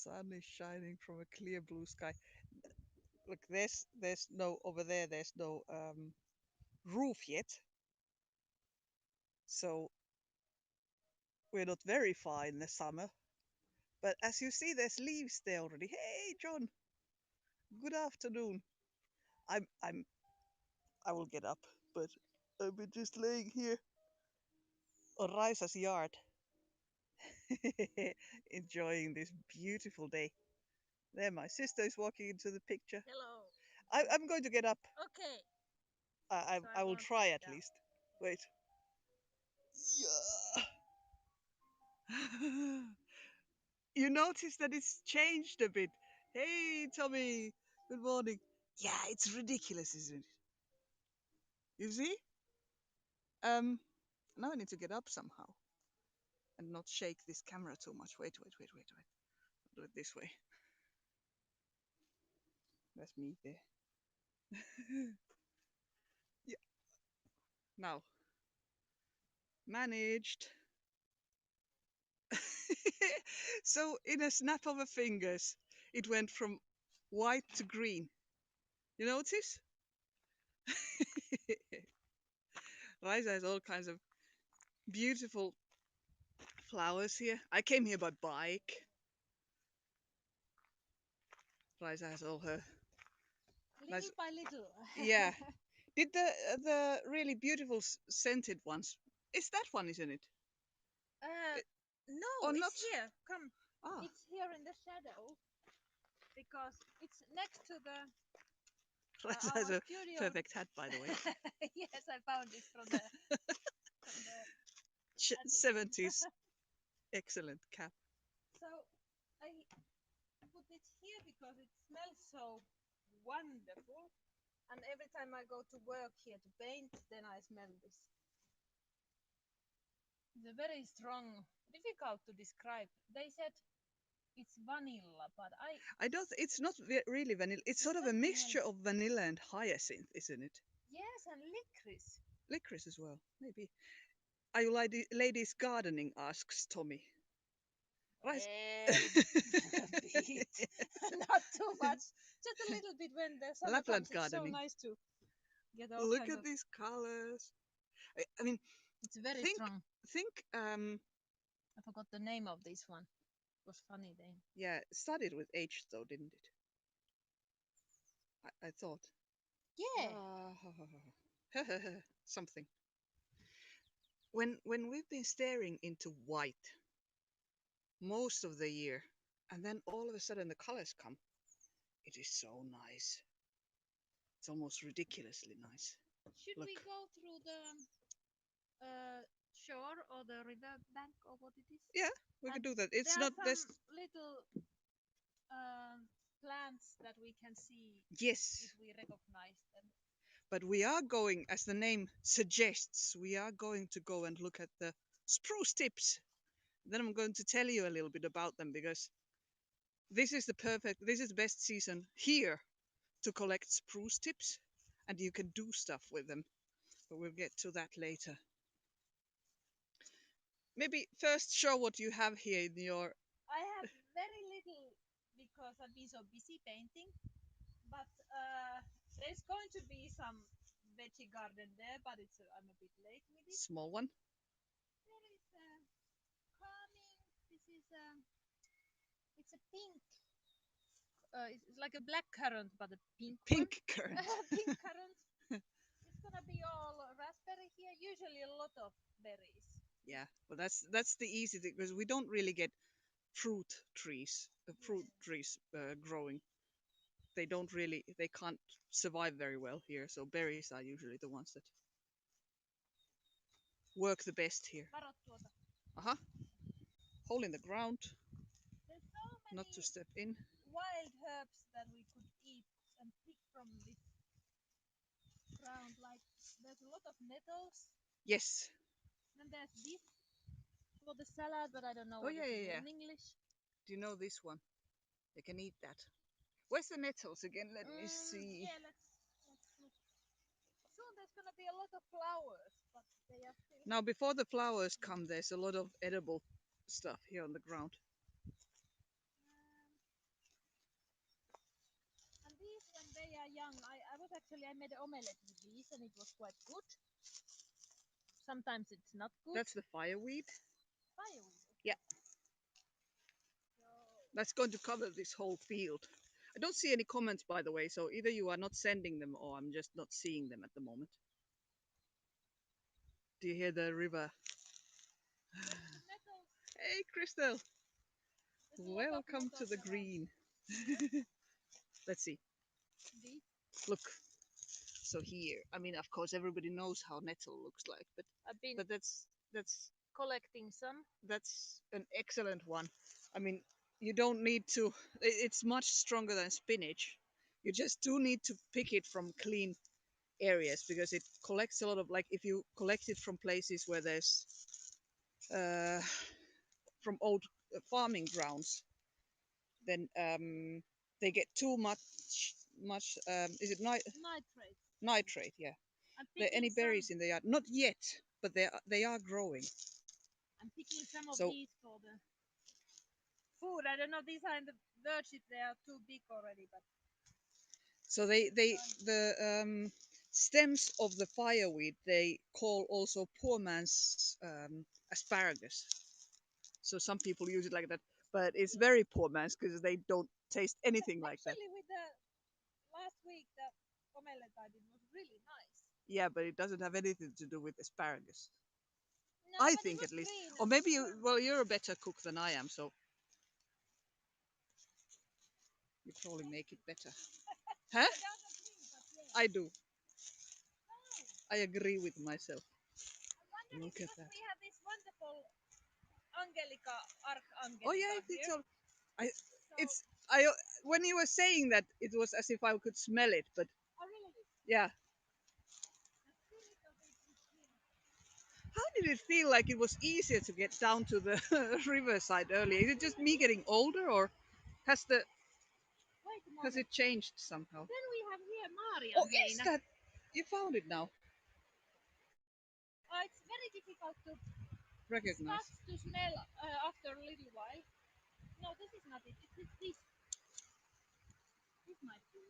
Sun is shining from a clear blue sky. Look, there's no over there. There's no roof yet, so we're not very far in the summer. But as you see, there's leaves there already. Hey, John. Good afternoon. I'm I will get up, but I've been just laying here on Raisa's yard, enjoying this beautiful day. There, my sister is walking into the picture. Hello. I'm going to get up. Okay, I, so I I I will won't try get at down. least. Wait. Yeah. You notice that it's changed a bit. Hey, Tommy. Good morning. Yeah, it's ridiculous, isn't it? You see? Um, Now I need to get up somehow and not shake this camera too much. Wait. I'll do it this way. That's me there. Yeah. Now, managed. So, in a snap of a fingers, it went from white to green. You notice? Liza has all kinds of beautiful flowers here. I came here by bike. Liza has all her nice. Little by little. Yeah. Did the really beautiful scented ones? Is that one, isn't it? uh, It- no, Or not? it's here. Come. Ah, It's here in the shadow because it's next to the Liza has our a studio. perfect hat, by the way. Yes, I found it from the attic. 70s excellent cap. So I put it here because it smells so wonderful. And every time I go to work here to paint, then I smell this. It's a very strong, difficult to describe. They said it's vanilla, but I I don't. It's not really vanilla. It's it's sort of a something mixture else. of vanilla and hyacinth, isn't it? Yes, and licorice. Licorice as well, maybe. Are you ladies gardening? Asks Tommy. Right. Well, a bit, not too much, just a little bit when the summer Lapland comes. It's so gardening. nice to get all Look kinds at of. these colors. I mean, It's very think, strong. think. I forgot the name of this one. It was funny name. Yeah, it started with H though, didn't it? I thought. Yeah. Ah, something. When we've been staring into white most of the year, and then all of a sudden the colors come, it is so nice. It's almost ridiculously nice. Should Look. we go through the shore or the river bank or what it is? Yeah, we could And do that. there It's are not some this. little plants that we can see if Yes, we recognize them. but we are going, as the name suggests, we are going to go and look at the spruce tips. Then I'm going to tell you a little bit about them because this is the best season here to collect spruce tips, and you can do stuff with them. But we'll get to that later. Maybe first show what you have here in your. I have very little because I've been so busy painting, but there's going to be some veggie garden there, but I'm a bit late with it. Small one. There is calming. This is it's a pink. It's like a black currant, but a pink one. Pink currant. Pink currant. It's gonna be all raspberry here. Usually a lot of berries. Yeah, well that's the easy thing because we don't really get fruit Yeah. trees growing. They can't survive very well here. So berries are usually the ones that work the best here. Varo tuota. Uh-huh. Hole in the ground, There's so not to many step in. wild herbs that we could eat and pick from this ground. Like there's a lot of nettles, Yes. and there's this for the salad, but I don't know Oh what yeah, it is yeah, yeah. in English. Do you know this one? They can eat that. Where's the nettles again? Let me see. Yeah, let's look. Soon there's gonna be a lot of flowers, but they are still. Now before the flowers come, there's a lot of edible stuff here on the ground. young, I made an omelette with these, and it was quite good. Sometimes it's not good. That's the fireweed. Fireweed. Yeah, So that's going to cover this whole field. I don't see any comments, by the way, so either you are not sending them or I'm just not seeing them at the moment. Do you hear the river? there's nettles. Hey, Crystal. There's a lot of Welcome to nettles the around. green. Here, Let's see. these. Look. So here, I mean, of course, everybody knows how nettle looks like, I've been but that's collecting some. that's an excellent one. I mean, you don't need to. It's much stronger than spinach. You just do need to pick it from clean areas because it collects a lot of, like, if you collect it from places where there's uh, from old farming grounds, then they get too much. Is it Nitrate. nitrate? Yeah. I'm There picking any some. berries in the yard? Not yet, but they are growing. I'm picking some of So these for the food. I don't know. These are in the verge if they are too big already, but they the stems of the fireweed they call also poor man's asparagus. So some people use it like that, but it's very poor man's because they don't taste anything like that. actually with the last week the omelette I did was really nice. Yeah, but it doesn't have anything to do with asparagus. No, I but it think was at least, green or and maybe you. strong. Well, you're a better cook than I am, so you probably make it better. Huh? I don't agree, but yeah. I do. No, I agree with myself. I'm wondering Look at because that. we have this wonderful Angelica, Oh yeah, Archangelica it's here. all. I. So, It's. I. When you were saying that, it was as if I could smell it. But oh really? yeah, Let's see a little bit is here. how did it feel like it was easier to get down to the riverside earlier? Is it just me getting older, or has the Wait a has moment. it changed somehow? Then we have here Oh, Marian is Heina. that you found it now? It's very difficult to. It Recognize. starts to smell after a little while. No, this is not it. It's this. This might be.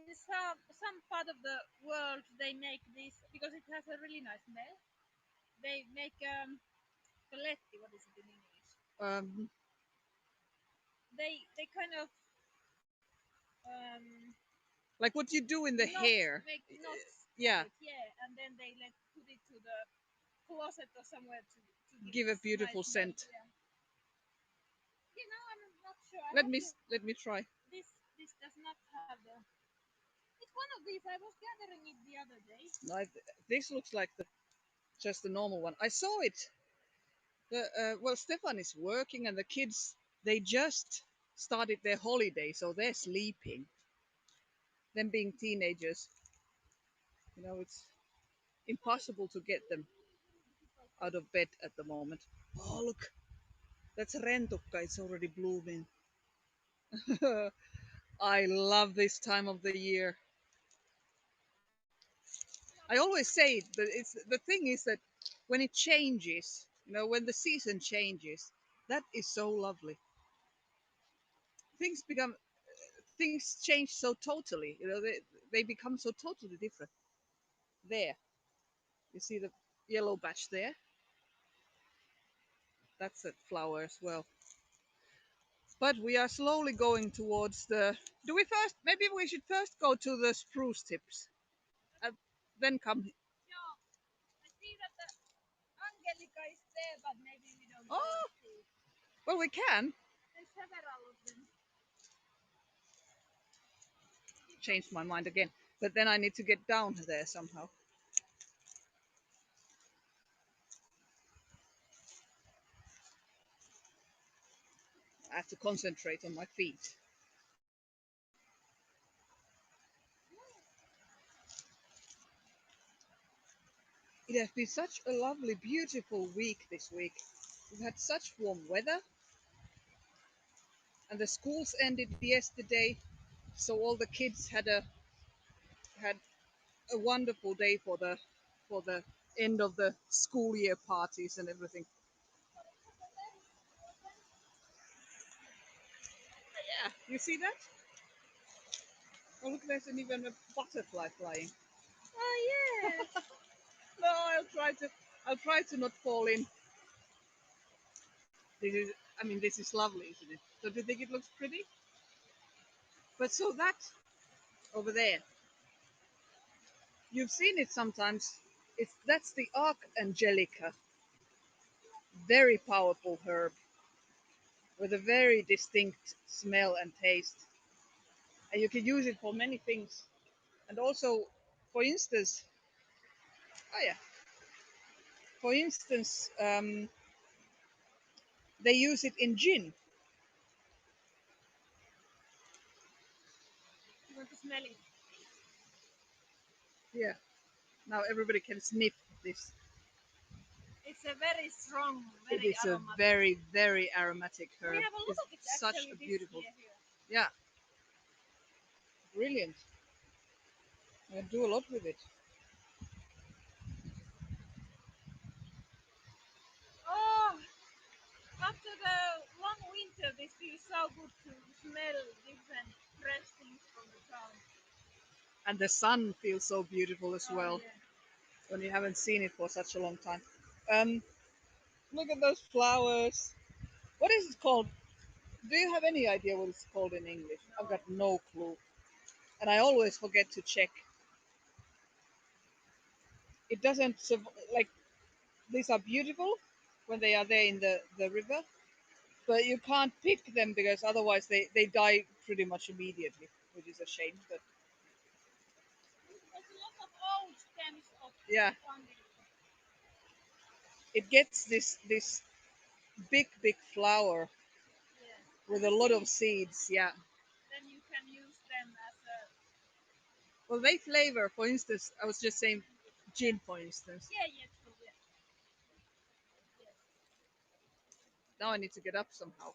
In some part of the world, they make this because it has a really nice smell. They make Coletti. What is it in English? Um, They kind of um, like what you do in the knots hair. make knots of Yeah, it, yeah, and then they let put it to the closet or somewhere to give give it a nice beautiful smell. scent. Yeah. You know, I'm not sure. I Let hope me to. let me try. This does not have the. It's one of these. I was gathering it the other day. No, this looks like the just the normal one. I saw it. Well, Stefan is working, and the kids they just started their holiday, so they're sleeping. Them being teenagers, it's impossible to get them Difficult to. out of bed at the moment. Oh, look, that's rentukka. It's already blooming. I love this time of the year. I always say it, but it's the thing is that when it changes, when the season changes, that is so lovely. Things become things change so totally. They become so totally different. There, you see the yellow batch there. That's a flower as well. But we are slowly going towards the. Do we first? Maybe we should first go to the spruce tips, and then come. Yeah, I see that the Angelica is there, but maybe we don't go and Oh, see. well, we can There's several of them. change my mind again, but then I need to get down there somehow. I have to concentrate on my feet. It has been such a lovely, beautiful week this week. We've had such warm weather, and the schools ended yesterday, so all the kids had a wonderful day for the end of the school year parties and everything. But it was a very, Yeah, you see that? Oh look, there's an even a butterfly flying. Oh yes. No, I'll try to not fall in. This is, I mean, this is lovely, isn't it? Don't you think it looks pretty? But so that over there, you've seen it sometimes. That's the Archangelica, very powerful herb with a very distinct smell and taste, and you can use it for many things. And also, for instance, oh yeah, for instance, they use it in gin. You want to smell it? Yeah. Now everybody can sniff this. It's a very strong, It very is a aromatic. very, very aromatic We herb. have a lot It's of it such actually a this beautiful. year here. Yeah, brilliant. I do a lot with it. Oh, after the long winter, this feels so good to smell different fresh things from the ground. And the sun feels so beautiful as Oh well yeah. when you haven't seen it for such a long time. Um, Look at those flowers. What is it called? Do you have any idea what it's called in English? I've No. got no clue. And I always forget to check. It doesn't like these are beautiful when they are there in the river, but you can't pick them because otherwise they die pretty much immediately, which is a shame. But There's a lot of old stems yeah, of fungi. it gets this big flower Yes. And with the a lot of seeds, seeds. Yeah. then you can use them as a Well, they flavor. For instance, I was just saying, gin. For instance, yeah, yeah, true, yeah. Yes. now I need to get up somehow.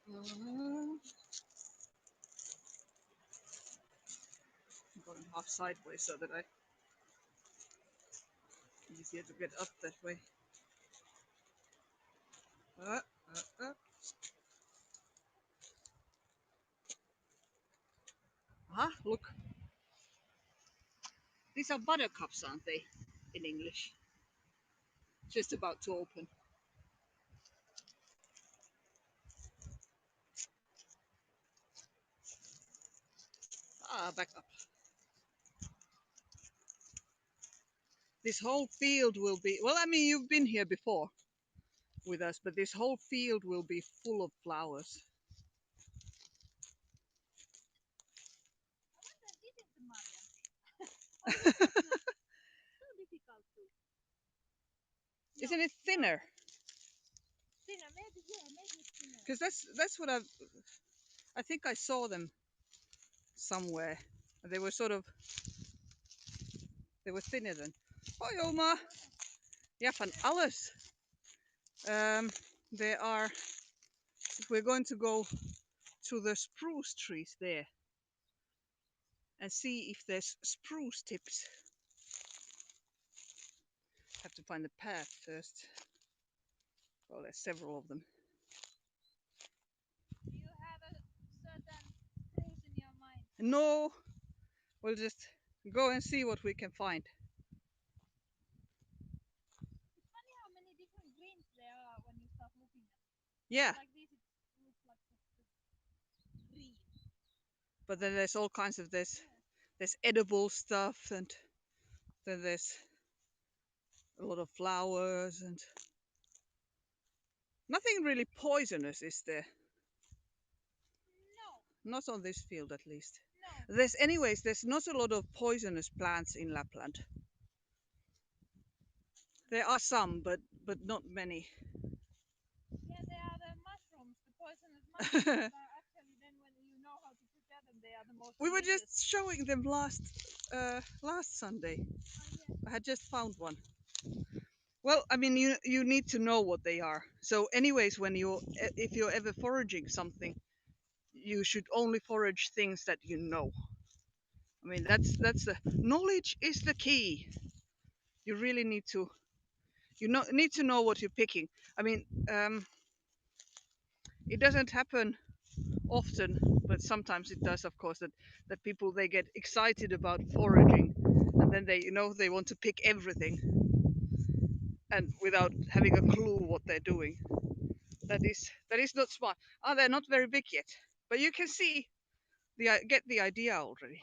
I'm going half sideways so that I easier to get up that way. Uh, uh. Ah, look. These are buttercups, aren't they? In English. Just about to open. Ah, back up. This whole field will be, well, I mean, you've been here before with us, but this whole field will be full of flowers. I wonder, didn't Marian see? Or is it just not so difficult to? No, Isn't it no. thinner? Thinner, maybe, yeah, maybe it's thinner. Because that's what I think I saw them somewhere. They were sort of, they were thinner than. Hoi oma, ja van alles. There are, we're going to go to the spruce trees there and see if there's spruce tips. Have to find the path first. Well, there's several of them. Do you have a certain spruce in your mind? No, we'll just go and see what we can find. It's funny how many different greens there are when you start looking at it. Yeah, Like this, it looks like just green. but then there's all kinds of this. Yes. There's edible stuff, and then there's a lot of flowers, and nothing really poisonous, is there? No, Not on this field, at least. no. There's not a lot of poisonous plants in Lapland. There are some, but not many. Yeah, they are the mushrooms, the poisonous mushrooms that are actually then when you know how to prepare them, they are the most We were delicious. just showing them last Sunday. Oh, yeah. I had just found one. Well, I mean, you need to know what they are. So, anyways, when you if you're ever foraging something, you should only forage things that you know. I mean, that's the knowledge is the key. You really need to need to know what you're picking. I mean, it doesn't happen. often, but sometimes it does, of course, that people they get excited about foraging, and then they want to pick everything, and without having a clue what they're doing. That is not smart. Oh, they're not very big yet, but you can see get the idea already.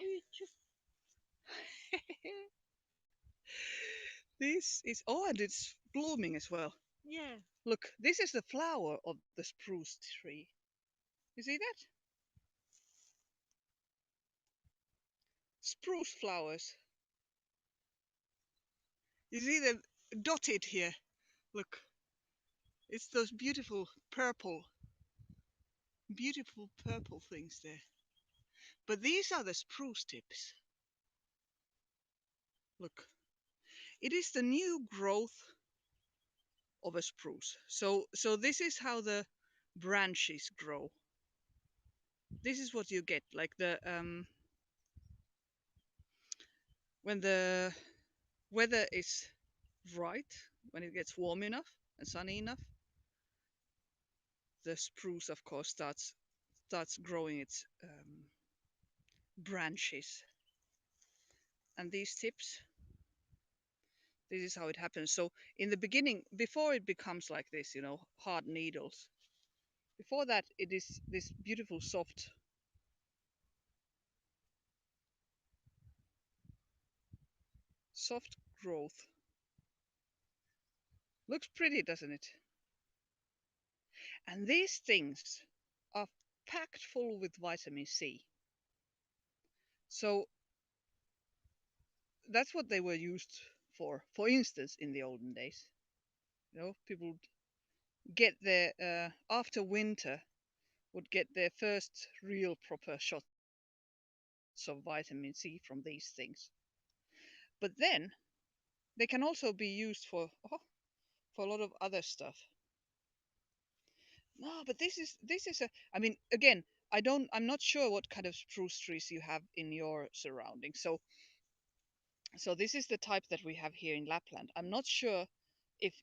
This is and it's blooming as well. Yeah. Look, this is the flower of the spruce tree. You see that? Spruce flowers. You see them dotted here. Look, it's those beautiful purple things there. But these are the spruce tips. Look, it is the new growth of a spruce. So this is how the branches grow. This is what you get, like the when the weather is right, when it gets warm enough and sunny enough, the spruce, of course, starts growing its branches, and these tips. This is how it happens. So in the beginning, before it becomes like this, hard needles. Before that, it is this beautiful soft growth. Looks pretty, doesn't it? And these things are packed full with vitamin C. So that's what they were used for. For instance, in the olden days, people get their after winter would get their first real proper shots of vitamin C from these things. But then they can also be used for a lot of other stuff. No, but this is a. I mean, again, I'm not sure what kind of spruce trees you have in your surroundings. So this is the type that we have here in Lapland. I'm not sure if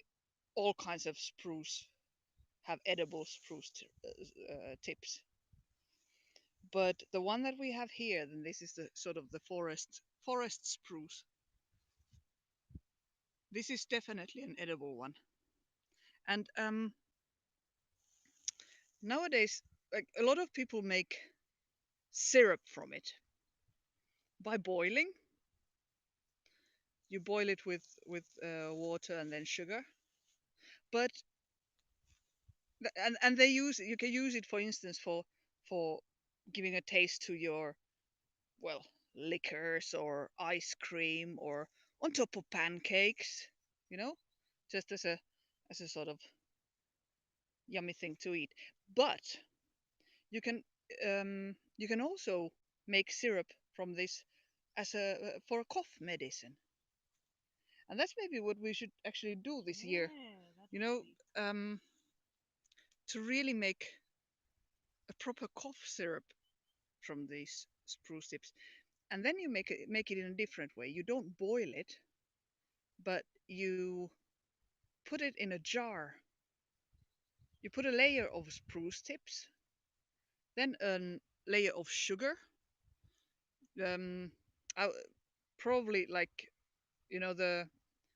all kinds of spruce have edible spruce tips. But the one that we have here, then this is the sort of the forest spruce. This is definitely an edible one. And nowadays, like a lot of people make syrup from it by boiling. You boil it with water and then sugar. But and they use you can use it, for instance, for giving a taste to your, well, liquors or ice cream, or on top of pancakes, you know, just as a sort of yummy thing to eat. But you can you can also make syrup from this as a for a cough medicine, and that's maybe what we should actually do this year. Yeah, that You would know, be. um, to really make a proper cough syrup from these spruce tips, and then you make it in a different way. You don't boil it, but you put it in a jar. You put a layer of spruce tips, then a layer of sugar. Um, I, probably like the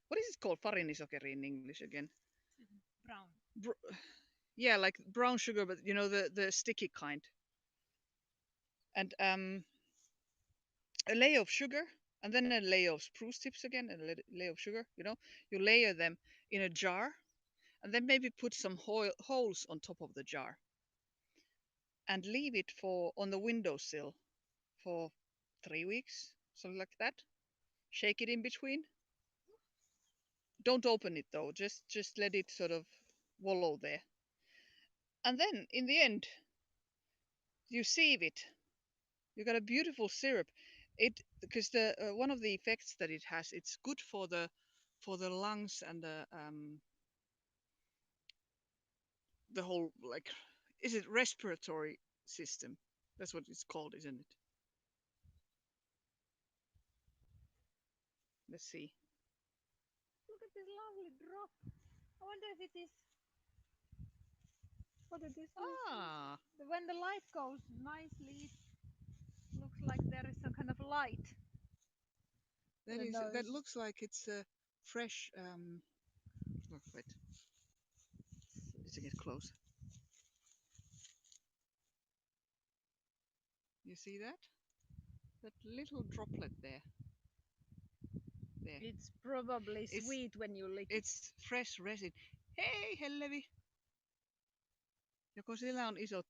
what is it called? Farinisokeri in English again. Brown. Br- yeah, like brown sugar, but the sticky kind. And a layer of sugar, and then a layer of spruce tips again, and a layer of sugar. You layer them in a jar, and then maybe put some holes on top of the jar, and leave it for on the windowsill for 3 weeks, something like that. Shake it in between. Don't open it though. Just let it sort of wallow there. And then in the end, you sieve it. You got a beautiful syrup. It because the one of the effects that it has, it's good for the lungs and the whole, like, is it respiratory system? That's what it's called, isn't it? Let's see. Look at this lovely drop. I wonder if it is For the distance, Ah, when the light goes nicely, it looks like there is some kind of light. I don't know. that looks like it's a fresh. Look, wait, let's get close. You see that? That little droplet there. There. It's probably It's sweet when you lick it. it's fresh resin. Hei hellevi! Joko siellä on isot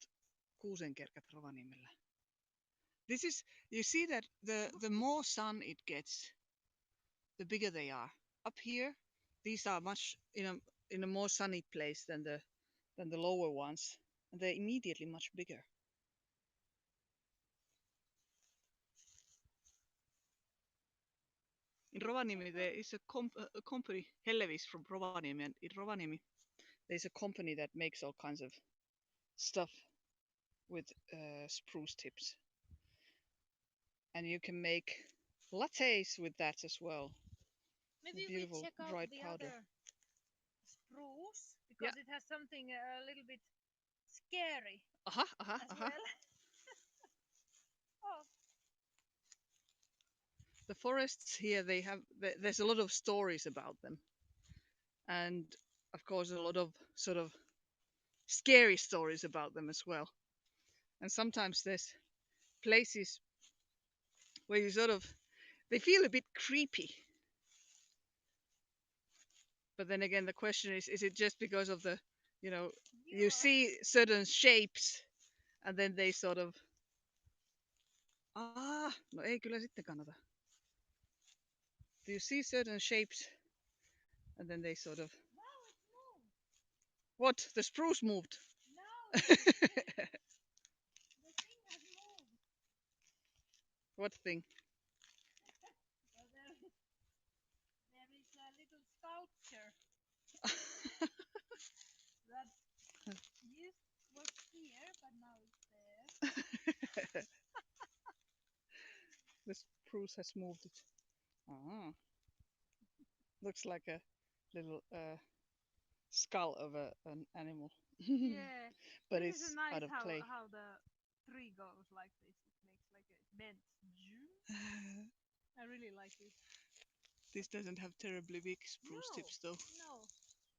kuusenkerkät Rovaniemellä? This is, you see that the more sun it gets, the bigger they are. Up here, these are much in a more sunny place than the lower ones, and they're immediately much bigger. In Rovaniemi, there is a company, Hellevis from Rovaniemi, and in Rovaniemi, there's a company that makes all kinds of stuff with spruce tips, and you can make lattes with that as well. A Maybe we beautiful check out dried the powder. other spruce Yeah. because it has something a little bit scary Aha, aha, as aha. well. Oh, The forests here, they have there's a lot of stories about them, and of course a lot of sort of scary stories about them as well. And sometimes there's places where you sort of they feel a bit creepy. But then again, the question is it just because of the, you know, you you are. see certain shapes and then they sort of, no ei kyllä sitten kannata. Do you see certain shapes and then they sort of, Now it's moved. what? The spruce moved. No, the thing has moved. What thing? So there is a little sculpture that used was here, but now it's there. The spruce has moved it. Ah, looks like a little skull of an animal, Yeah, but this is it's nice out of clay. how the tree goes like this. It makes like a bend. I really like it. This doesn't have terribly big spruce No, tips though. no.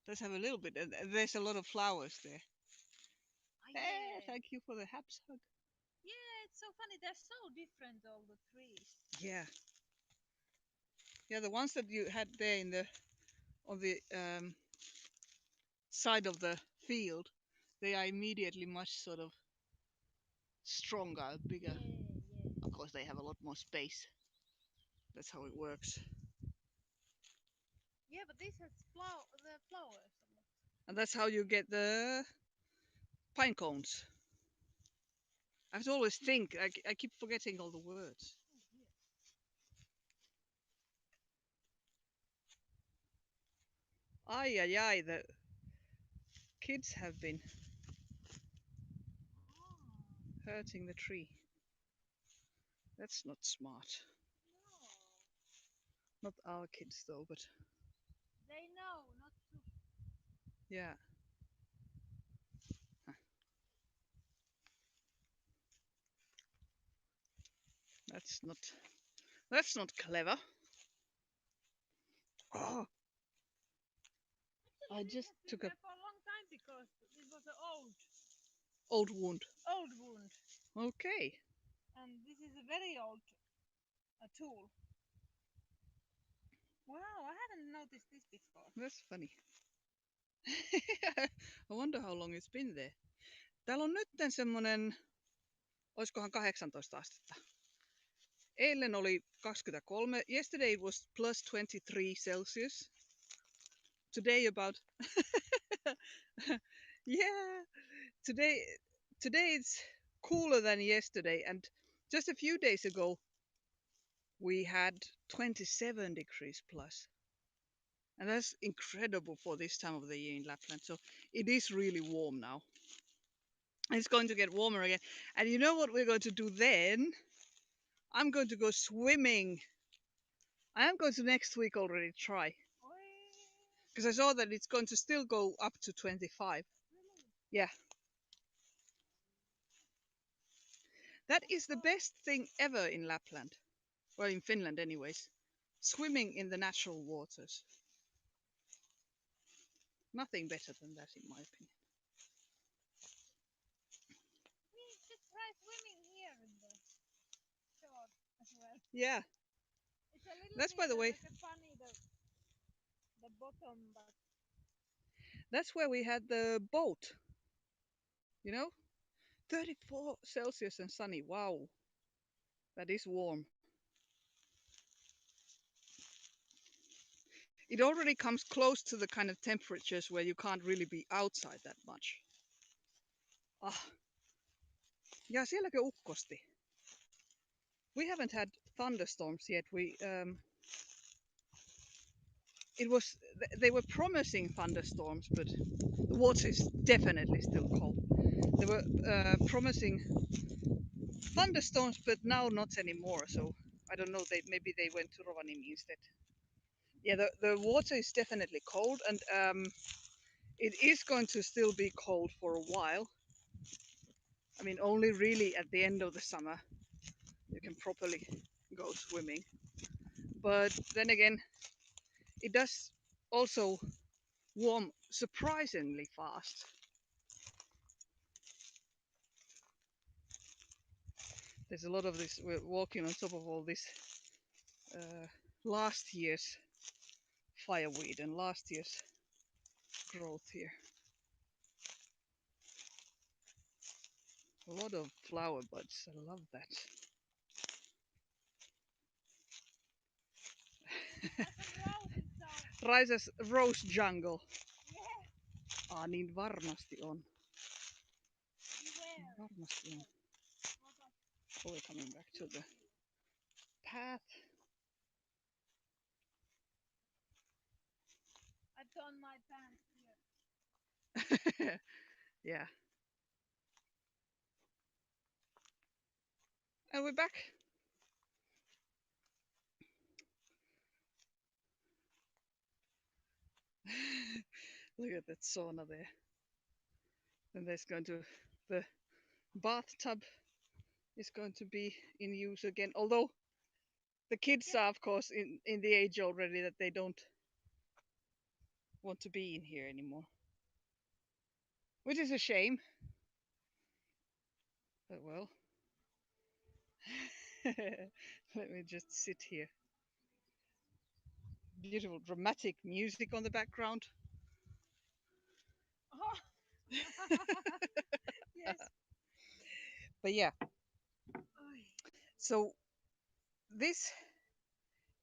Does have a little bit, and there's a lot of flowers there. Ah, Hey, yeah. thank you for the haps hug. Yeah, it's so funny. They're so different, all the trees. Yeah, yeah, the ones that you had there in the on the side of the field, they are immediately much sort of stronger, bigger. Yeah, yeah. Of course, they have a lot more space. That's how it works. Yeah, but this has the flowers a lot. And that's how you get the pine cones. I have to always think. I keep forgetting all the words. Oh, yeah. Ay, ay, ay. The kids have been Ah, hurting the tree. That's not smart. no. Not our kids, though, but They know not to. yeah. That's not. That's not clever. Oh, Actually, I this just has been took a there for a long time because this was an old wound. old wound, Okay. and this is a very old tool. Wow, I haven't noticed this before. That's funny. I wonder how long it's been there. Täällä on nytten semmonen, oiskohan 18 astetta. Eilen oli 23. Yesterday it was plus 23 Celsius. Today about yeah. Today today it's cooler than yesterday, and just a few days ago we had 27 degrees plus. And that's incredible for this time of the year in Lapland. So it is really warm now. It's going to get warmer again. And you know what we're going to do then? I'm going to go swimming. I am going to next week already try. Oi, Because I saw that it's going to still go up to 25. really? Yeah. That is the best thing ever in Lapland. Well, in Finland, anyways. Swimming in the natural waters. Nothing better than that, in my opinion. We should try swimming here in the shore as well. Yeah, It's a little that's bit by the way, like a funny the bottom, but that's where we had the boat. You know, 34 Celsius and sunny. Wow, that is warm. It already comes close to the kind of temperatures where you can't really be outside that much. Ah, ja sielläkö ukkosti? We haven't had thunderstorms yet. It was they were promising thunderstorms, but the water is definitely still cold. They were promising thunderstorms, but now not anymore. So I don't know. They maybe they went to Rovaniemi instead. Yeah, the water is definitely cold, and it is going to still be cold for a while. I mean, only really at the end of the summer you can properly go swimming. But then again, it does also warm surprisingly fast. There's a lot of this. We're walking on top of all this uh, last year's fireweed and last year's growth here. A lot of flower buds. I love that. that's a rosy sound. Rises rose jungle. Yeah, Ah, niin varmasti on. beware. Varmasti on. Oh, So we're coming back to the path. I've done my pants here. Yeah. And we're back. Look at that sauna there. Then there's going to the bathtub is going to be in use again. Although the kids Yeah, are, of course, in the age already that they don't want to be in here anymore, which is a shame. But well, let me just sit here. Beautiful dramatic music on the background. oh. Yes. But yeah, Oi. so this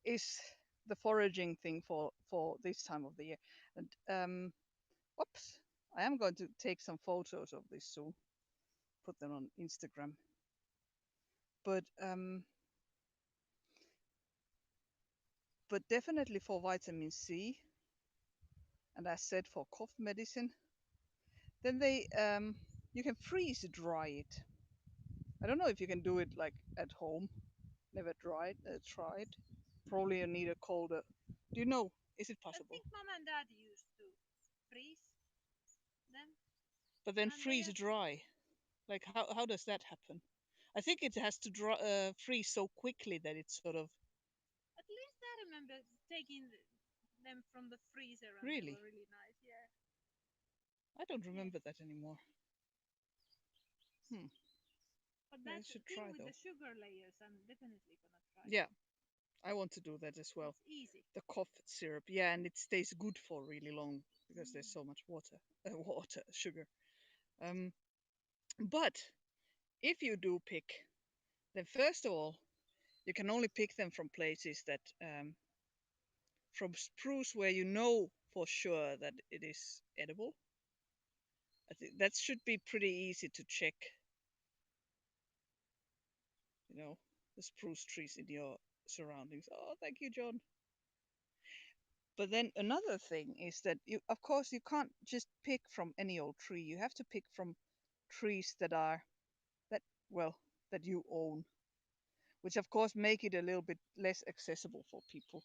is the foraging thing for this time of the year. And whoops, I am going to take some photos of this soon, put them on Instagram. But definitely for vitamin C, and as said for cough medicine, then they you can freeze dry it. I don't know if you can do it like at home. Never tried. Probably you need a colder. Do you know? Is it I possible? think mom and dad used to freeze them, But then and they freeze dry. Like how does that happen? I think it has to freeze so quickly that it's sort of at least I remember taking them from the freezer, and they really. were really nice. Yeah. I don't Yes. remember that anymore. Hmm. But Yeah, I that should thing try with though. the sugar layers, I'm definitely gonna try. Yeah, I want to do that as well. It's easy. The cough syrup, yeah, and it stays good for really long because there's Mm. so much water, sugar. Um, but if you do pick, then first of all, you can only pick them from places that from spruce where you know for sure that it is edible. I think that should be pretty easy to check, you know, the spruce trees in your surroundings. Oh, thank you, John. But then another thing is that you, of course, you can't just pick from any old tree. You have to pick from trees that are that well that you own, which of course make it a little bit less accessible for people.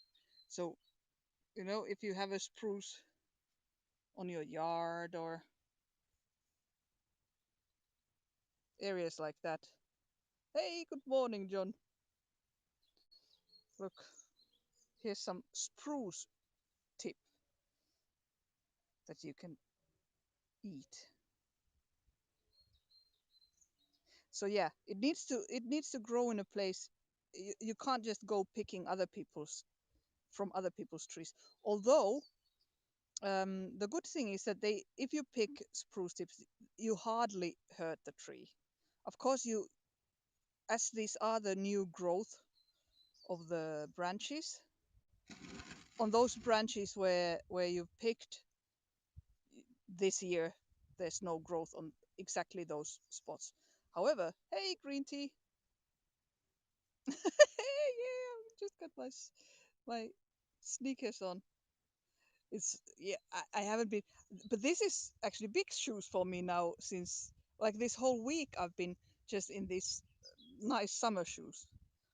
So if you have a spruce on your yard or areas like that, Hey, good morning, John. Look, here's some spruce tip that you can eat. So yeah, it needs to grow in a place. You can't just go picking other people's from other people's trees. Although the good thing is that they if you pick spruce tips, you hardly hurt the tree. Of course, you as these are the new growth of the branches on those branches where you picked this year, there's no growth on exactly those spots. However, hey, green tea. Hey, yeah, I just got my sneakers on. It's yeah, I haven't been, but this is actually big shoes for me now since like this whole week I've been just in these nice summer shoes.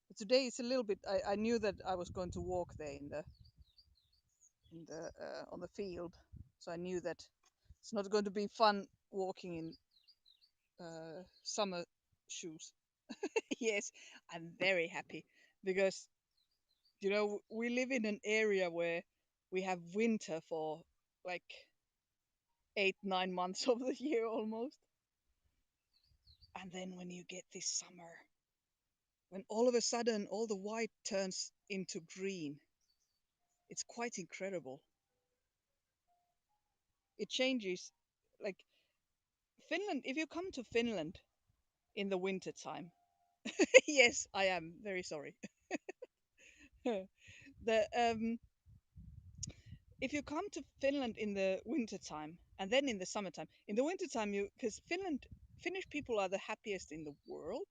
But today it's a little bit. I knew that I was going to walk there in the on the field, so I knew that it's not going to be fun walking in summer shoes. Yes, I'm very happy because we live in an area where we have winter for like 8, 9 months of the year almost. And then when you get this summer, when all of a sudden all the white turns into green, it's quite incredible. It changes. Like Finland, if you come to Finland in the winter time, yes, I am very sorry. the If you come to Finland in the winter time and then in the summertime, in the winter time you because Finnish people are the happiest in the world,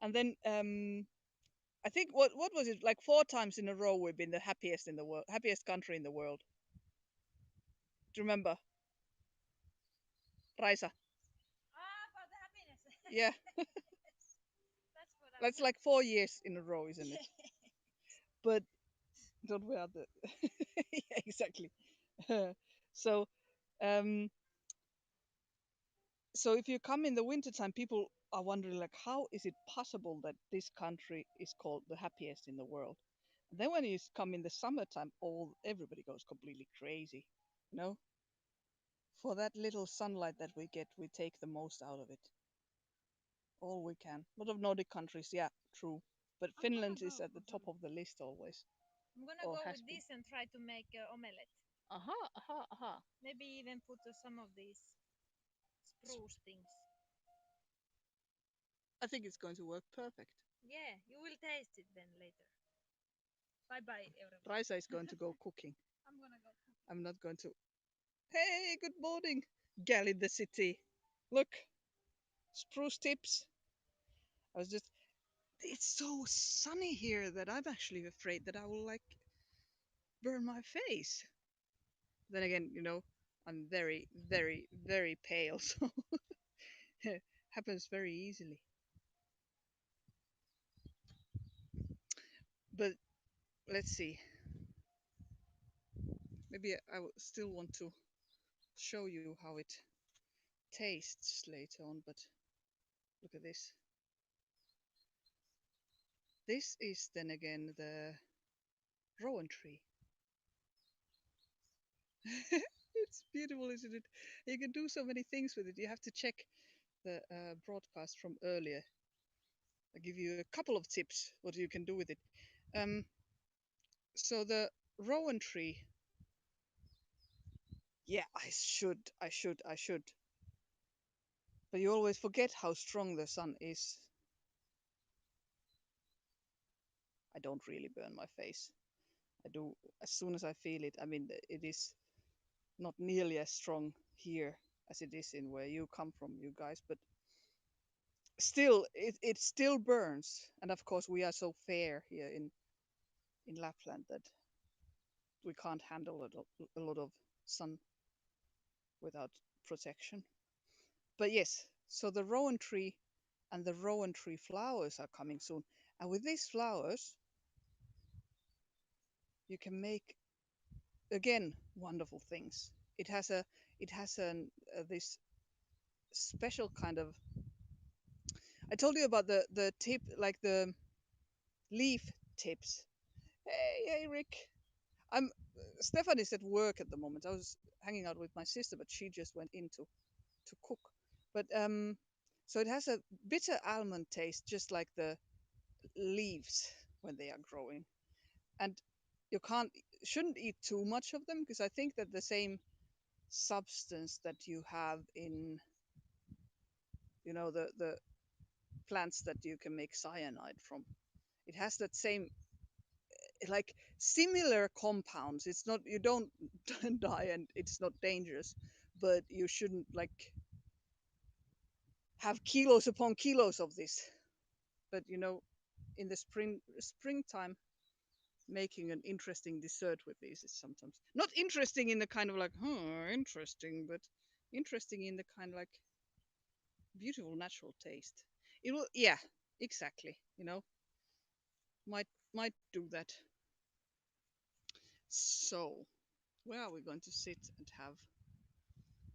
and then I think what was it like 4 times in a row we've been the happiest in the world, happiest country in the world. Do you remember, Raisa? Ah, about the happiness. Yeah, That's what I was. that's like 4 years in a row, isn't it? Yeah. But don't we have the yeah, exactly. so um so if you come in the wintertime, people are wondering like, how is it possible that this country is called the happiest in the world? And then when you come in the summertime, all everybody goes completely crazy. You know, for that little sunlight that we get, we take the most out of it, all we can. A lot of Nordic countries, yeah, true, but I'm gonna Finland is go. at the top of the list always, I'm gonna or go has with been. this and try to make omelette. Aha, aha, aha. Maybe even put some of these spruce things. I think it's going to work perfect. Yeah, you will taste it then later. Bye bye, everyone. Raisa is going to go cooking. I'm gonna go cook. I'm not going to. Hey, good morning, gal in the city. Look, spruce tips. I was just. It's so sunny here that I'm actually afraid that I will like burn my face. Then again, I'm very, very, very pale, so happens very easily. But let's see. Maybe I will still want to show you how it tastes later on. But look at this. This is then again the rowan tree. It's beautiful, isn't it? You can do so many things with it. You have to check the broadcast from earlier. I'll give you a couple of tips what you can do with it. Um, so the rowan tree, yeah, I should. But you always forget how strong the sun is. I don't really burn my face. I do as soon as I feel it. I mean, it is not nearly as strong here as it is in where you come from, you guys, but still, it still burns. And of course, we are so fair here in Lapland that we can't handle a lot of sun without protection. But yes, so the rowan tree and the rowan tree flowers are coming soon. And with these flowers, you can make again wonderful things. It has this special kind of I told you about the tip, like the leaf tips. Hey, Rick. I'm Stefan is at work at the moment. I was hanging out with my sister, but she just went in to cook. But so it has a bitter almond taste, just like the leaves when they are growing. And you can't shouldn't eat too much of them because I think that the same substance that you have in the plants that you can make cyanide from, it has that same, like, similar compounds. It's not, you don't die, and it's not dangerous, but you shouldn't, like, have kilos upon kilos of this. But in the springtime, making an interesting dessert with these is sometimes not interesting in the kind of like, interesting, but interesting in the kind of like beautiful natural taste. It will, yeah, exactly. Might do that. So where are we going to sit and have?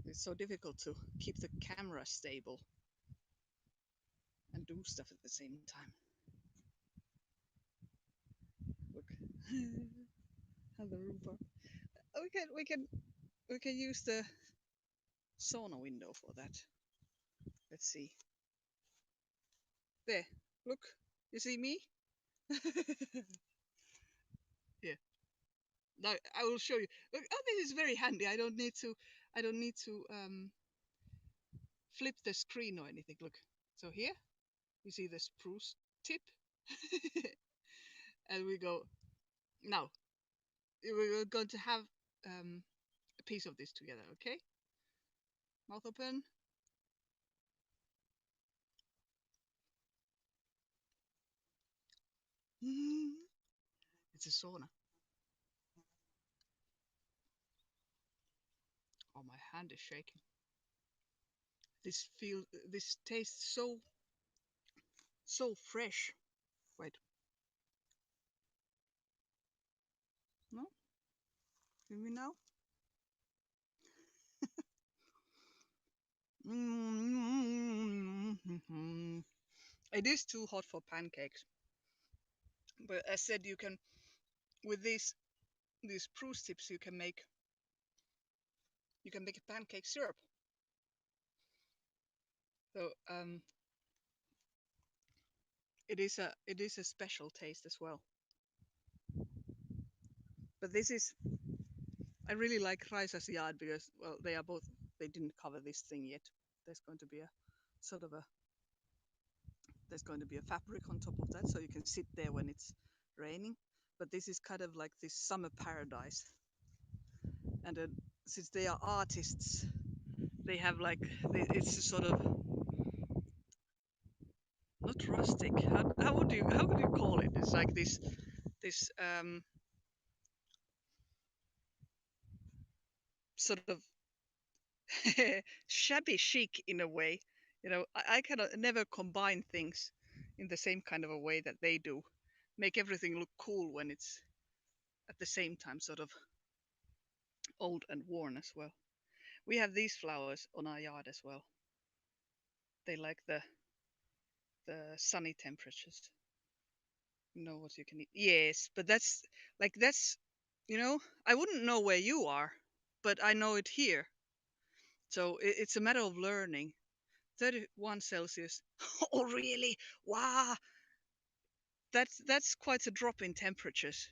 It's so difficult to keep the camera stable and do stuff at the same time. Look, how the roof are. We can use the sauna window for that. Let's see. There. Look. You see me? Yeah. Now I will show you. Look. Oh, this is very handy. I don't need to. Flip the screen or anything. Look. So here you see the spruce tip, and we go now. We're going to have a piece of this together. Okay. Mouth open. It's a sauna. Oh, my hand is shaking. This tastes so fresh. Wait, no, hear me now? It is too hot for pancakes, but as said, you can, with these spruce tips, you can make a pancake syrup. So it is a special taste as well. But this is, I really like Raisa's yard because, well, they didn't cover this thing yet. There's going to be a sort of a there's going to be a fabric on top of that, so you can sit there when it's raining. But this is kind of like this summer paradise. And since they are artists, they have like, it's a sort of, not rustic. How would you call it? It's like this sort of shabby chic in a way. I cannot never combine things in the same kind of a way that they do. Make everything look cool when it's at the same time sort of old and worn as well. We have these flowers on our yard as well. They like the sunny temperatures. You know what you can eat. Yes, but that's I wouldn't know where you are, but I know it here. So it's a matter of learning. 31 Celsius. Oh, really? Wow, that's quite a drop in temperatures.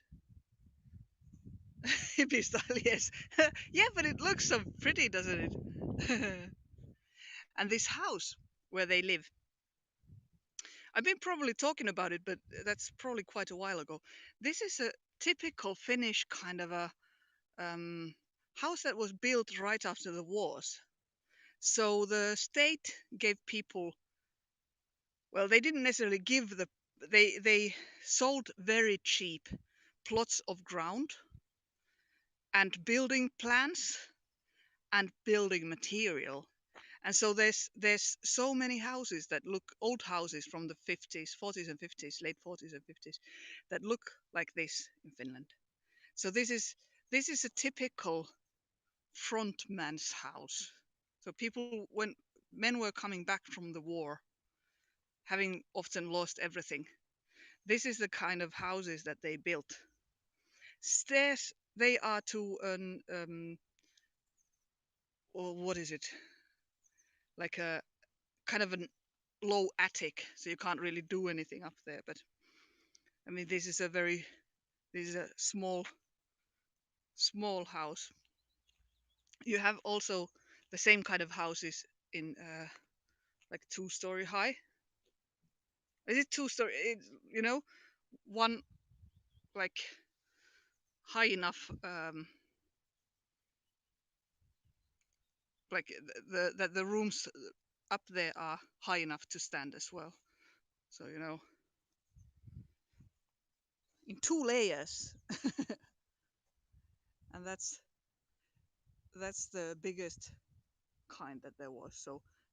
Hippie style, yes. Yeah, but it looks so pretty, doesn't it? And this house where they live, I've been probably talking about it, but that's probably quite a while ago. This is a typical Finnish kind of a um, house that was built right after the wars. So the state gave people, well, they didn't necessarily give they sold very cheap plots of ground and building plans and building material. And so there's so many houses that look, old houses from the 50s, 40s and 50s, late 40s and 50s, that look like this in Finland. So this is a typical frontman's house. So people, when men were coming back from the war, having often lost everything. This is the kind of houses that they built. Stairs, they are to an or what is it? Like a kind of a low attic, so you can't really do anything up there. But I mean, this is a small house. You have also the same kind of houses in like 2 story high. Is it 2 story? You know, one like high enough, like the rooms up there are high enough to stand as well. So in 2 layers, and that's the biggest kind that there was.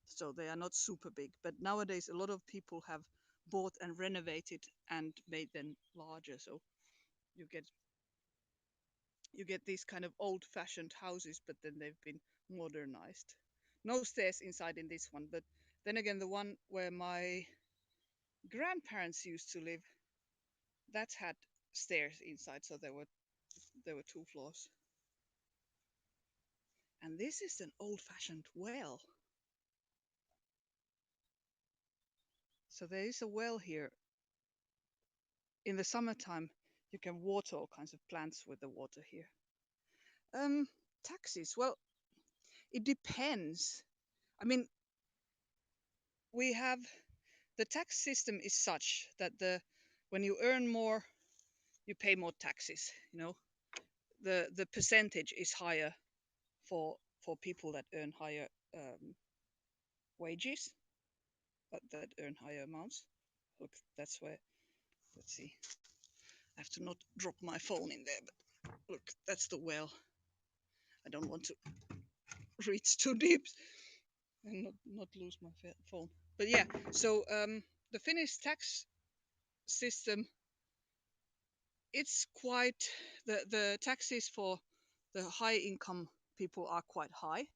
So they are not super big, but nowadays a lot of people have bought and renovated and made them larger. So you get you get these kind of old-fashioned houses, but then they've been modernized. No stairs inside in this one, but then again, the one where my grandparents used to live, that had stairs inside, so there were 2 floors. And this is an old-fashioned well. So there is a well here. In the summertime, you can water all kinds of plants with the water here. Um, Taxes. Well, it depends. I mean, we have the tax system is such that the when you earn more, you pay more taxes. The percentage is higher for people that earn higher wages, that earn higher amounts. Look, that's where. Let's see. I have to not drop my phone in there, but look, that's the well. I don't want to reach too deep and not lose my phone. But yeah, so the Finnish tax system, it's quite the taxes for the high income people are quite high,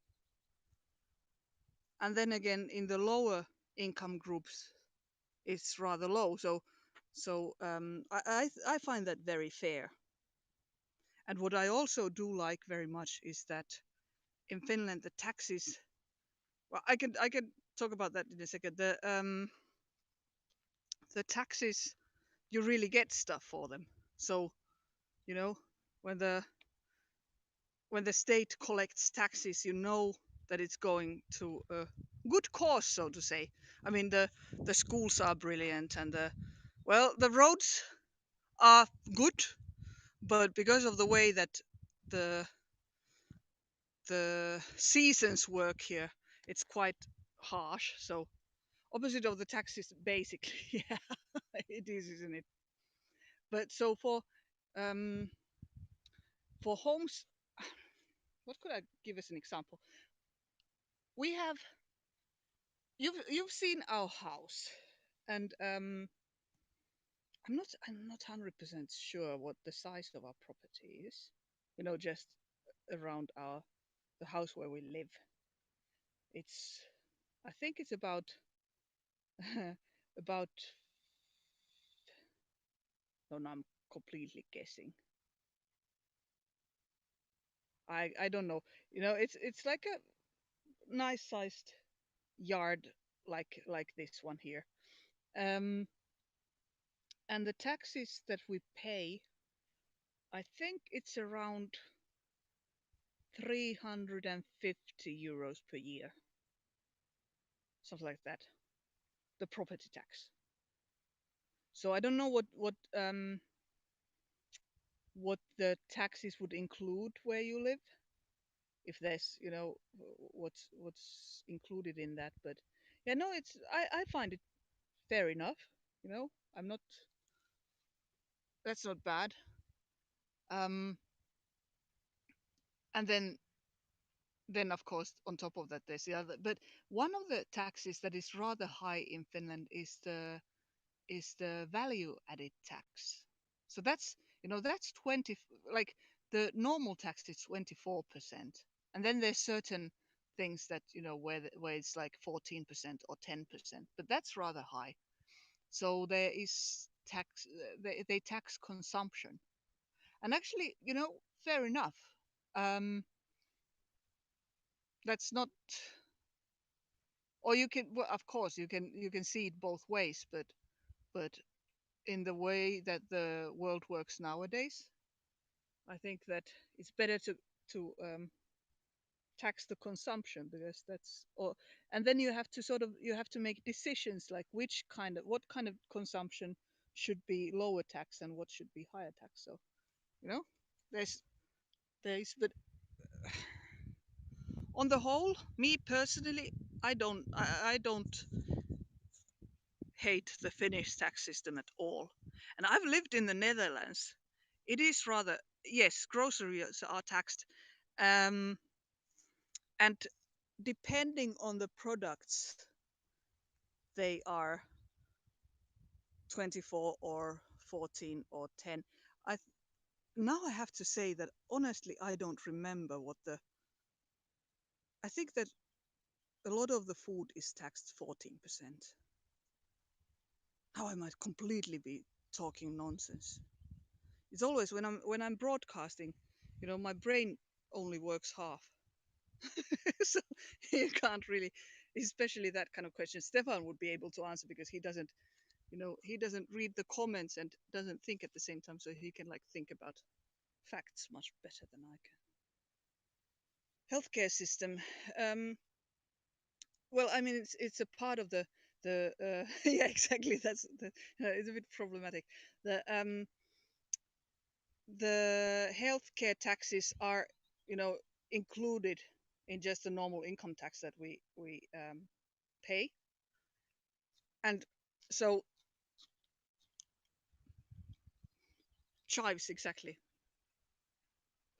and then again in the lower income groups it's rather low. So I find that very fair. And what I also do like very much is that in Finland the taxes. Well, I can talk about that in a second. The taxes, you really get stuff for them. So you know when the state collects taxes, that it's going to a good cause, so to say. I mean, the schools are brilliant, and the roads are good, but because of the way that the the seasons work here, it's quite harsh. So opposite of the taxes, basically. Yeah, it is, isn't it? But so um for homes, what could I give as an example? We have you've seen our house, and I'm not 100% sure what the size of our property is. Just around the house where we live. It's I think it's about no, no, I'm completely guessing. I don't know. It's like a nice sized yard, like this one here. Um, and the taxes that we pay, I think it's around 350 euros per year, something like that. The property tax. So I don't know what the taxes would include where you live, if there's what's included in that. But yeah, no, I find it fair enough. I'm not That's not bad. Um, and then of course on top of that there's the other. But one of the taxes that is rather high in Finland is the value added tax. So that's 20, like the normal tax is 24%, and then there's certain things that where it's like 14% or 10%, but that's rather high. So there is tax. They tax consumption, and actually, fair enough. Um, that's not, or you can, well, of course, you can see it both ways, but in the way that the world works nowadays, I think that it's better to tax the consumption, because that's or and then you have to make decisions like what kind of consumption should be lower tax and what should be higher tax. So you know there's but on the whole, me personally, I don't hate the Finnish tax system at all. And I've lived in the Netherlands. It is rather, yes, groceries are taxed. Um, and depending on the products, they are 24 or 14 or 10. I Now I have to say that honestly, I don't remember what the. I think that a lot of the food is taxed 14%. Now I might completely be talking nonsense. It's always when I'm broadcasting, my brain only works half. So you can't really, especially that kind of question. Stefan would be able to answer because he doesn't read the comments and doesn't think at the same time, so he can like think about facts much better than I can. Healthcare system. Um, well, I mean, it's a part of the yeah, exactly. That's it's a bit problematic. The healthcare taxes are, you know, included in just the normal income tax that we pay, and so chives exactly.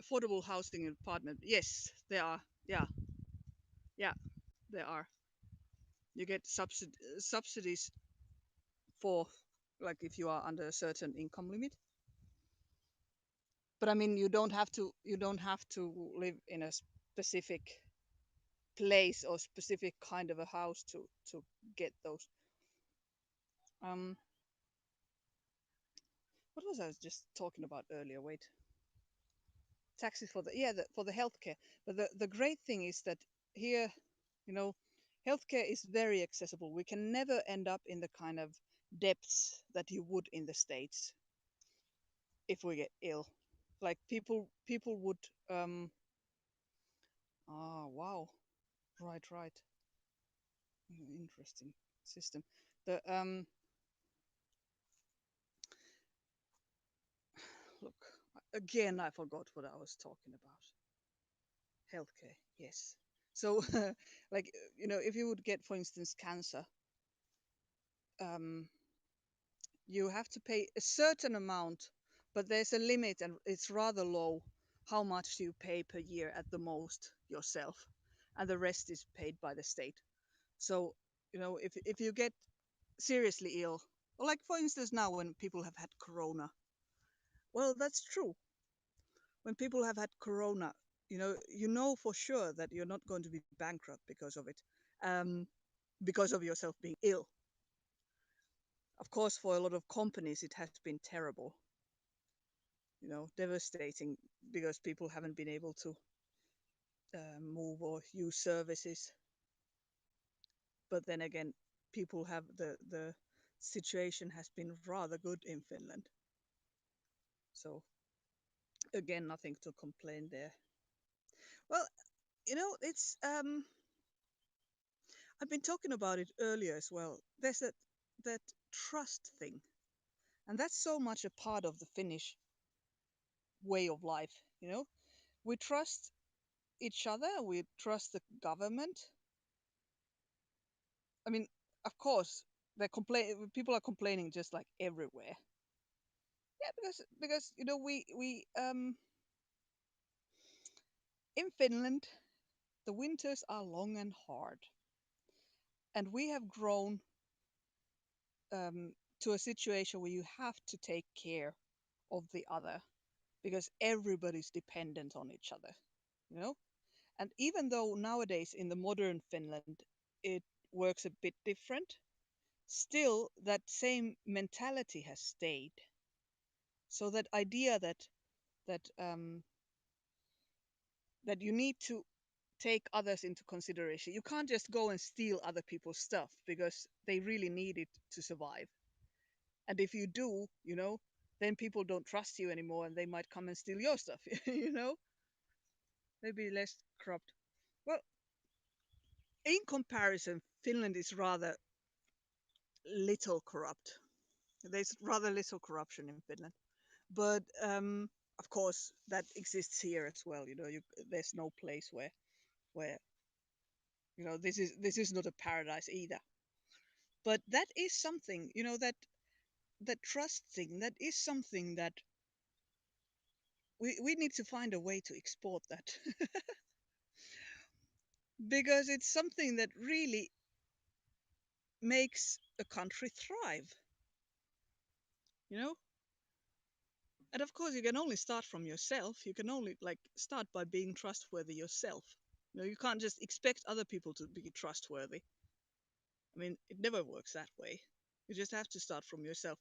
Affordable housing and apartment. Yes, there are. Yeah, yeah, there are. You get subsidies for, like, if you are under a certain income limit. But I mean, you don't have to live in a specific place or specific kind of a house to get those. Um, what was I just talking about earlier? Wait, taxes for for the healthcare. But the great thing is that here, you know, healthcare is very accessible. We can never end up in the kind of depths that you would in the States if we get ill. Like people would. Wow, right. Interesting system. The Look, again, I forgot what I was talking about. Healthcare, yes. So, like, if you would get, for instance, cancer, um, you have to pay a certain amount, but there's a limit, and it's rather low how much you pay per year at the most yourself, and the rest is paid by the state. So, if you get seriously ill, like for instance now when people have had corona, well, that's true. When people have had corona, you know for sure that you're not going to be bankrupt because of it, um, because of yourself being ill. Of course, for a lot of companies, it has been terrible, devastating, because people haven't been able to move or use services. But then again, people have the situation has been rather good in Finland. So again, nothing to complain there. Well, it's I've been talking about it earlier as well. There's that trust thing, and that's so much a part of the Finnish way of life. We trust each other. We trust the government. I mean, of course, People are complaining just like everywhere. Yeah, because we in Finland the winters are long and hard, and we have grown to a situation where you have to take care of the other, because everybody's dependent on each other, you know And even though nowadays in the modern Finland it works a bit different, still that same mentality has stayed. So that idea that that you need to take others into consideration. You can't just go and steal other people's stuff because they really need it to survive. And if you do, then people don't trust you anymore and they might come and steal your stuff, maybe less corrupt. Well, in comparison, Finland is rather little corrupt. There's rather little corruption in Finland. But of course, that exists here as well. There's no place where this is not a paradise either. But that is something, that trust thing. That is something that we need to find a way to export that because it's something that really makes a country thrive. You know, and of course, you can only start from yourself. You can only like start by being trustworthy yourself. You can't just expect other people to be trustworthy. I mean, it never works that way. You just have to start from yourself.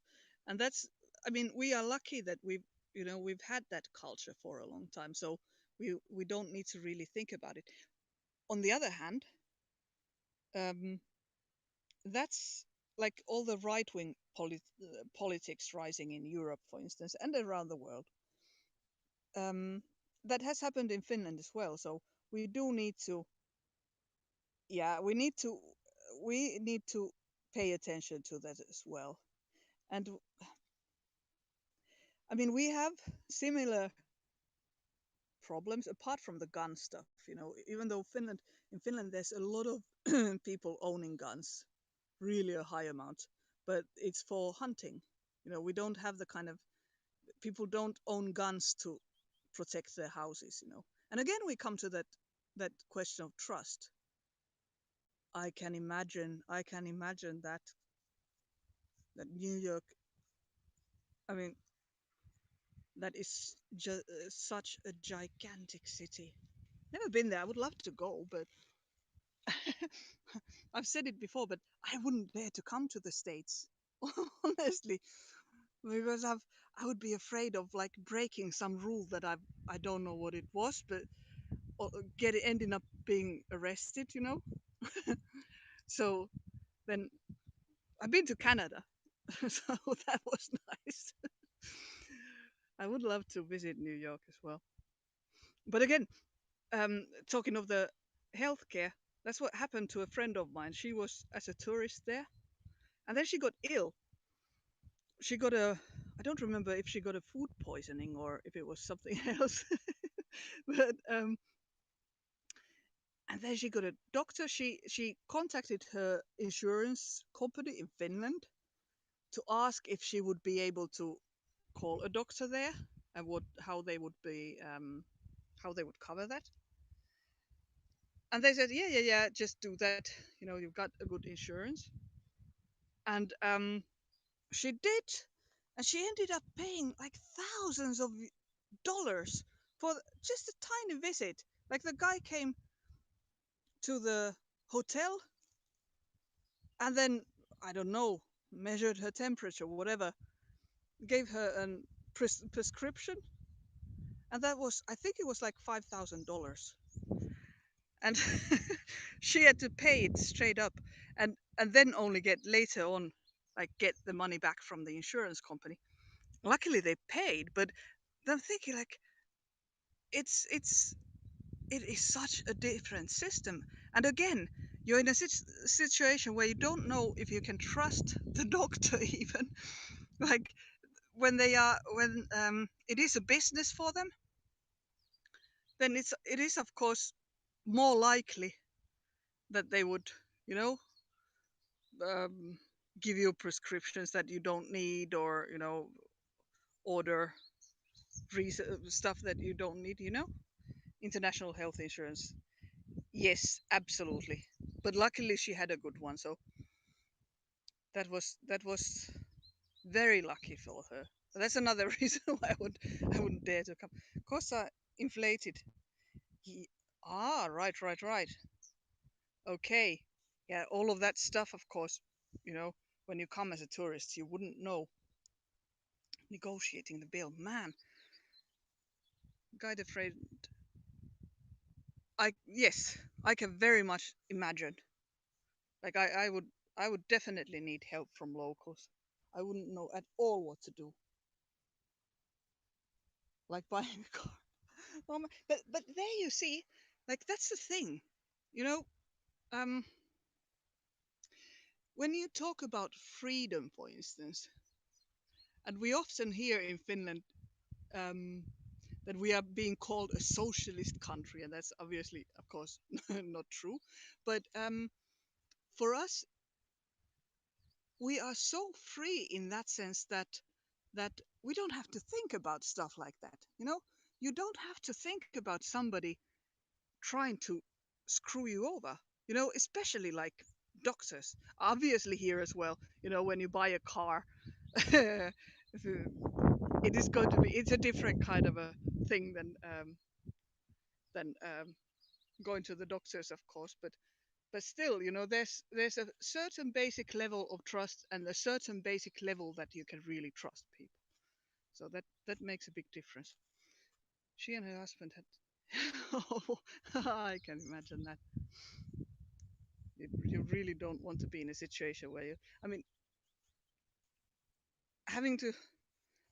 And that's, I mean, we are lucky that we've had that culture for a long time. So we don't need to really think about it. On the other hand, um, that's like all the right wing politics rising in Europe, for instance, and around the world. Um, that has happened in Finland as well. So we do need to, yeah, we need to pay attention to that as well. And I mean, we have similar problems apart from the gun stuff. Even though in Finland, there's a lot of people owning guns, really a high amount, but it's for hunting. We don't have the kind of people don't own guns to protect their houses. And again, we come to that question of trust. I can imagine that New York. I mean, that is such a gigantic city. Never been there. I would love to go, but I've said it before, but I wouldn't dare to come to the States, honestly, because I would be afraid of like breaking some rule that I don't know what it was, but ending up being arrested. So then I've been to Canada, so that was nice. I would love to visit New York as well. But again, talking of the healthcare, that's what happened to a friend of mine. She was as a tourist there, and then she got ill. She got a, I don't remember if she got a food poisoning or if it was something else. But and then she got a doctor. She contacted her insurance company in Finland to ask if she would be able to call a doctor there and what how they would be how they would cover that. And they said, yeah, yeah, yeah, just do that. You've got a good insurance. And she did, and she ended up paying like thousands of dollars for just a tiny visit. Like the guy came to the hotel and then, I don't know, measured her temperature, whatever, gave her a prescription, and that was, I think it was like $5,000, and she had to pay it straight up, and then only get later on, like get the money back from the insurance company. Luckily, they paid, but I'm thinking like it's it is such a different system. And again, you're in a situation where you don't know if you can trust the doctor even. Like when it is a business for them, then it is of course more likely that they would, you know, um, give you prescriptions that you don't need, or order stuff that you don't need. International health insurance. Yes, absolutely. But luckily she had a good one, so that was very lucky for her. That's another reason why I wouldn't dare to come. Of course, inflated. Ah, right, right, right. Okay. Yeah, all of that stuff, of course, you know, when you come as a tourist, you wouldn't know. Negotiating the bill. Man, guide afraid. Yes, I can very much imagine. Like I would definitely need help from locals. I wouldn't know at all what to do. Like buying a car. But there you see, like that's the thing. You know, um when you talk about freedom, for instance, and we often hear in Finland um, that we are being called a socialist country, and that's obviously, of course, not true. But for us, we are so free in that sense that we don't have to think about stuff like that. You know, you don't have to think about somebody trying to screw you over. You know, especially like doctors. Obviously, here as well. You know, when you buy a car, it is going to be. It's a different kind of a thing than going to the doctors, of course. But still, you know, there's a certain basic level of trust and a certain basic level that you can really trust people. So that makes a big difference. She and her husband had. Oh, I can imagine that. You really don't want to be in a situation where you. I mean, having to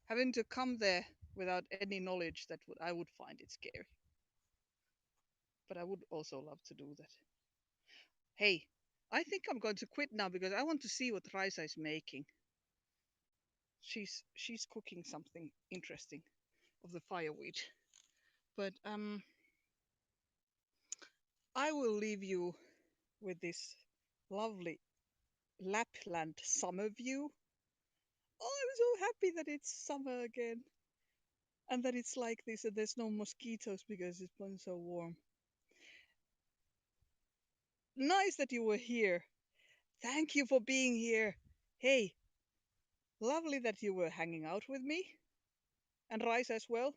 having to come there without any knowledge that would I would find it scary. But I would also love to do that. Hey, I think I'm going to quit now because I want to see what Raisa is making. She's cooking something interesting of the fireweed. But I will leave you with this lovely Lapland summer view. Oh, I'm so happy that it's summer again and that it's like this and there's no mosquitoes because it's been so warm. Nice that you were here. Thank you for being here. Hey, lovely that you were hanging out with me and Rice as well.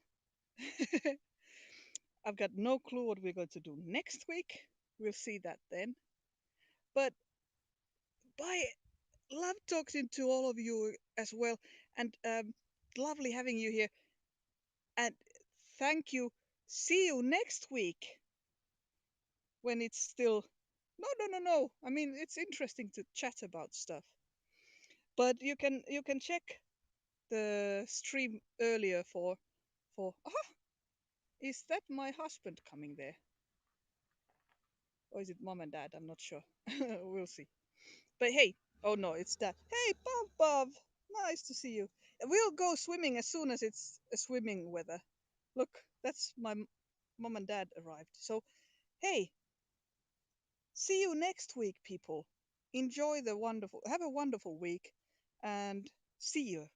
I've got no clue what we're going to do next week. We'll see that then. But bye. Love talking to all of you as well. And lovely having you here. And thank you. See you next week when it's still. No, no, no, no. I mean, it's interesting to chat about stuff. But you can check the stream earlier for. Ah, is that my husband coming there? Or is it mom and dad? I'm not sure. We'll see. But hey, oh no, it's dad. Hey, Bob, Bob. Nice to see you. We'll go swimming as soon as it's a swimming weather. Look, that's my mom and dad arrived. So, hey, see you next week, people. Have a wonderful week, and see you.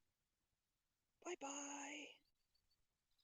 Bye bye.